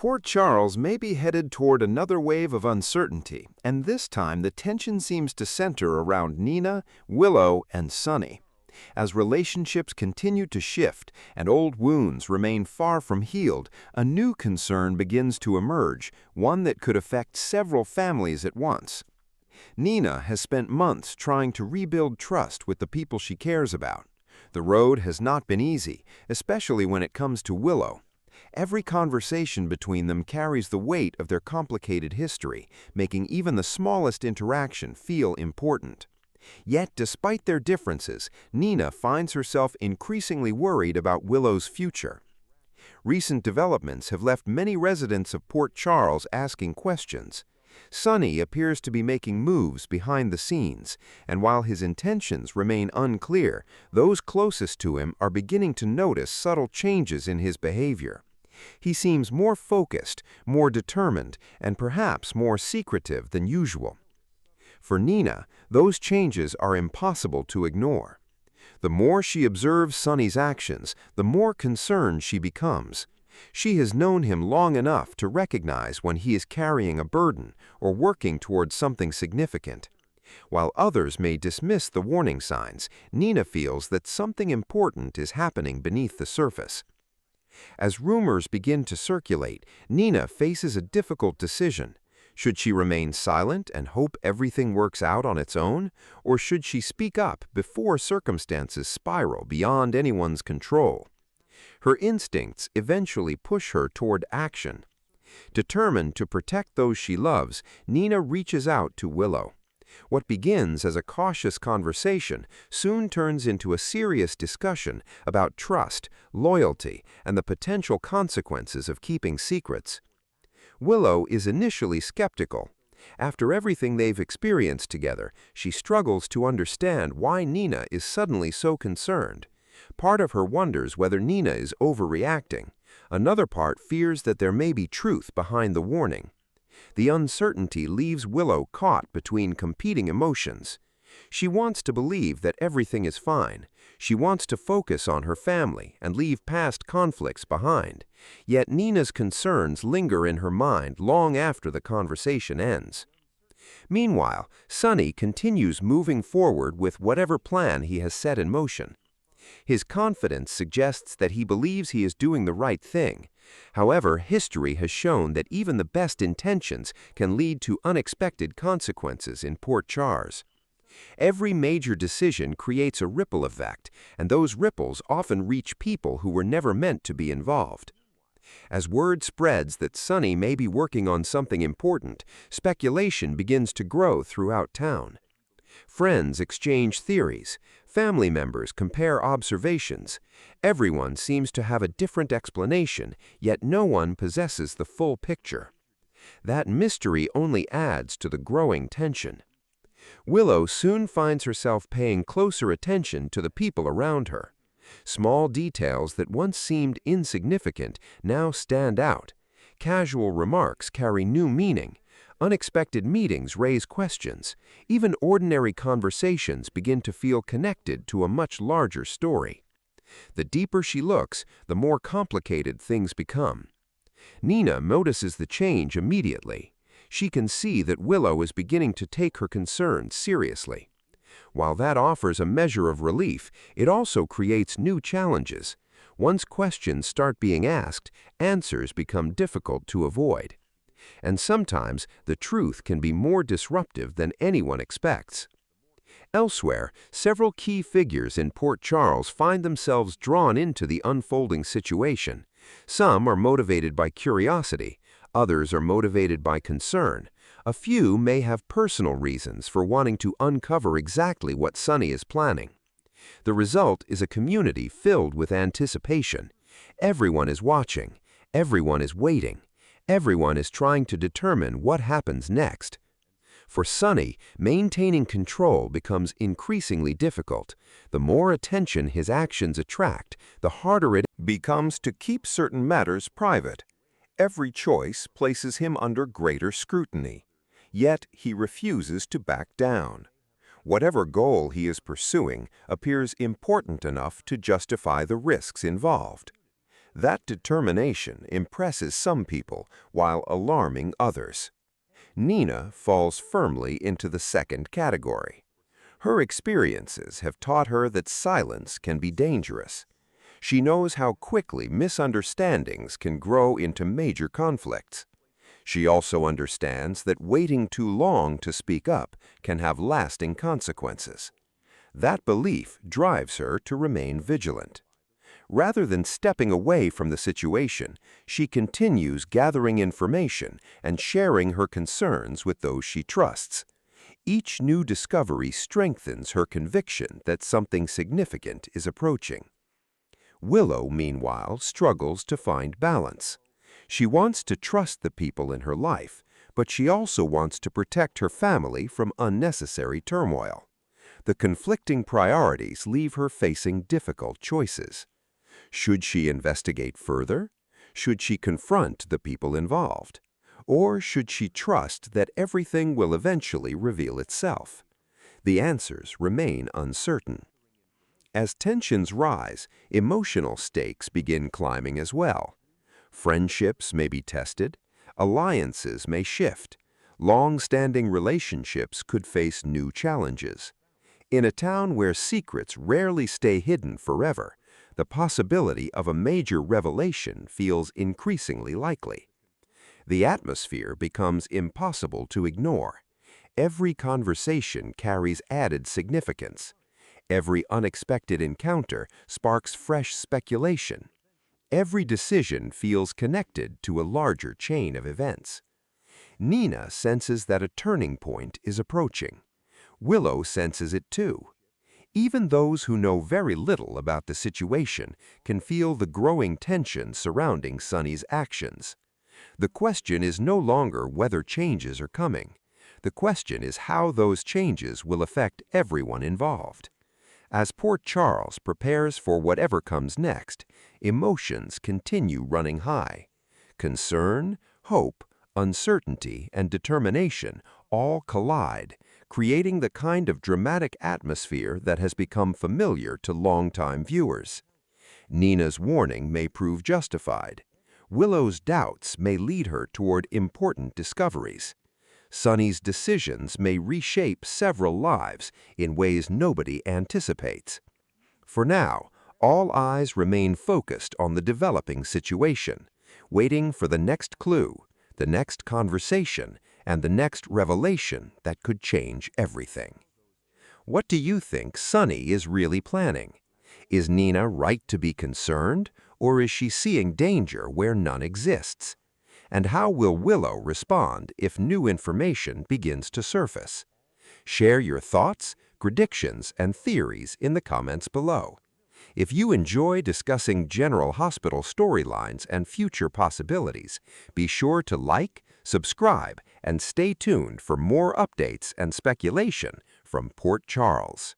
Port Charles may be headed toward another wave of uncertainty, and this time the tension seems to center around Nina, Willow, and Sonny. As relationships continue to shift and old wounds remain far from healed, a new concern begins to emerge, one that could affect several families at once. Nina has spent months trying to rebuild trust with the people she cares about. The road has not been easy, especially when it comes to Willow. Every conversation between them carries the weight of their complicated history, making even the smallest interaction feel important. Yet, despite their differences, Nina finds herself increasingly worried about Willow's future. Recent developments have left many residents of Port Charles asking questions. Sonny appears to be making moves behind the scenes, and while his intentions remain unclear, those closest to him are beginning to notice subtle changes in his behavior. He seems more focused, more determined, and perhaps more secretive than usual. For Nina, those changes are impossible to ignore. The more she observes Sonny's actions, the more concerned she becomes. She has known him long enough to recognize when he is carrying a burden or working towards something significant. While others may dismiss the warning signs, Nina feels that something important is happening beneath the surface. As rumors begin to circulate, Nina faces a difficult decision. Should she remain silent and hope everything works out on its own, or should she speak up before circumstances spiral beyond anyone's control? Her instincts eventually push her toward action. Determined to protect those she loves, Nina reaches out to Willow. What begins as a cautious conversation soon turns into a serious discussion about trust, loyalty, and the potential consequences of keeping secrets. Willow is initially skeptical. After everything they've experienced together, she struggles to understand why Nina is suddenly so concerned. Part of her wonders whether Nina is overreacting. Another part fears that there may be truth behind the warning. The uncertainty leaves Willow caught between competing emotions. She wants to believe that everything is fine. She wants to focus on her family and leave past conflicts behind. Yet Nina's concerns linger in her mind long after the conversation ends. Meanwhile, Sonny continues moving forward with whatever plan he has set in motion. His confidence suggests that he believes he is doing the right thing. However, history has shown that even the best intentions can lead to unexpected consequences in Port Charles. Every major decision creates a ripple effect, and those ripples often reach people who were never meant to be involved. As word spreads that Sonny may be working on something important, speculation begins to grow throughout town. Friends exchange theories. Family members compare observations. Everyone seems to have a different explanation, yet no one possesses the full picture. That mystery only adds to the growing tension. Willow soon finds herself paying closer attention to the people around her. Small details that once seemed insignificant now stand out. Casual remarks carry new meaning. Unexpected meetings raise questions. Even ordinary conversations begin to feel connected to a much larger story. The deeper she looks, the more complicated things become. Nina notices the change immediately. She can see that Willow is beginning to take her concerns seriously. While that offers a measure of relief, it also creates new challenges. Once questions start being asked, answers become difficult to avoid. And sometimes the truth can be more disruptive than anyone expects. Elsewhere, several key figures in Port Charles find themselves drawn into the unfolding situation. Some are motivated by curiosity, others are motivated by concern. A few may have personal reasons for wanting to uncover exactly what Sonny is planning. The result is a community filled with anticipation. Everyone is watching, everyone is waiting. Everyone is trying to determine what happens next. For Sonny, maintaining control becomes increasingly difficult. The more attention his actions attract, the harder it becomes to keep certain matters private. Every choice places him under greater scrutiny. Yet he refuses to back down. Whatever goal he is pursuing appears important enough to justify the risks involved. That determination impresses some people while alarming others. Nina falls firmly into the second category. Her experiences have taught her that silence can be dangerous. She knows how quickly misunderstandings can grow into major conflicts. She also understands that waiting too long to speak up can have lasting consequences. That belief drives her to remain vigilant. Rather than stepping away from the situation, she continues gathering information and sharing her concerns with those she trusts. Each new discovery strengthens her conviction that something significant is approaching. Willow, meanwhile, struggles to find balance. She wants to trust the people in her life, but she also wants to protect her family from unnecessary turmoil. The conflicting priorities leave her facing difficult choices. Should she investigate further? Should she confront the people involved? Or should she trust that everything will eventually reveal itself? The answers remain uncertain. As tensions rise, emotional stakes begin climbing as well. Friendships may be tested, alliances may shift, long-standing relationships could face new challenges. In a town where secrets rarely stay hidden forever, the possibility of a major revelation feels increasingly likely. The atmosphere becomes impossible to ignore. Every conversation carries added significance. Every unexpected encounter sparks fresh speculation. Every decision feels connected to a larger chain of events. Nina senses that a turning point is approaching. Willow senses it too. Even those who know very little about the situation can feel the growing tension surrounding Sonny's actions. The question is no longer whether changes are coming. The question is how those changes will affect everyone involved. As Port Charles prepares for whatever comes next, emotions continue running high. Concern, hope, uncertainty, and determination all collide, creating the kind of dramatic atmosphere that has become familiar to longtime viewers. Nina's warning may prove justified. Willow's doubts may lead her toward important discoveries. Sonny's decisions may reshape several lives in ways nobody anticipates. For now, all eyes remain focused on the developing situation, waiting for the next clue, the next conversation, and the next revelation that could change everything. What do you think Sonny is really planning? Is Nina right to be concerned, or is she seeing danger where none exists? And how will Willow respond if new information begins to surface? Share your thoughts, predictions, and theories in the comments below. If you enjoy discussing General Hospital storylines and future possibilities, be sure to like, subscribe, and stay tuned for more updates and speculation from Port Charles.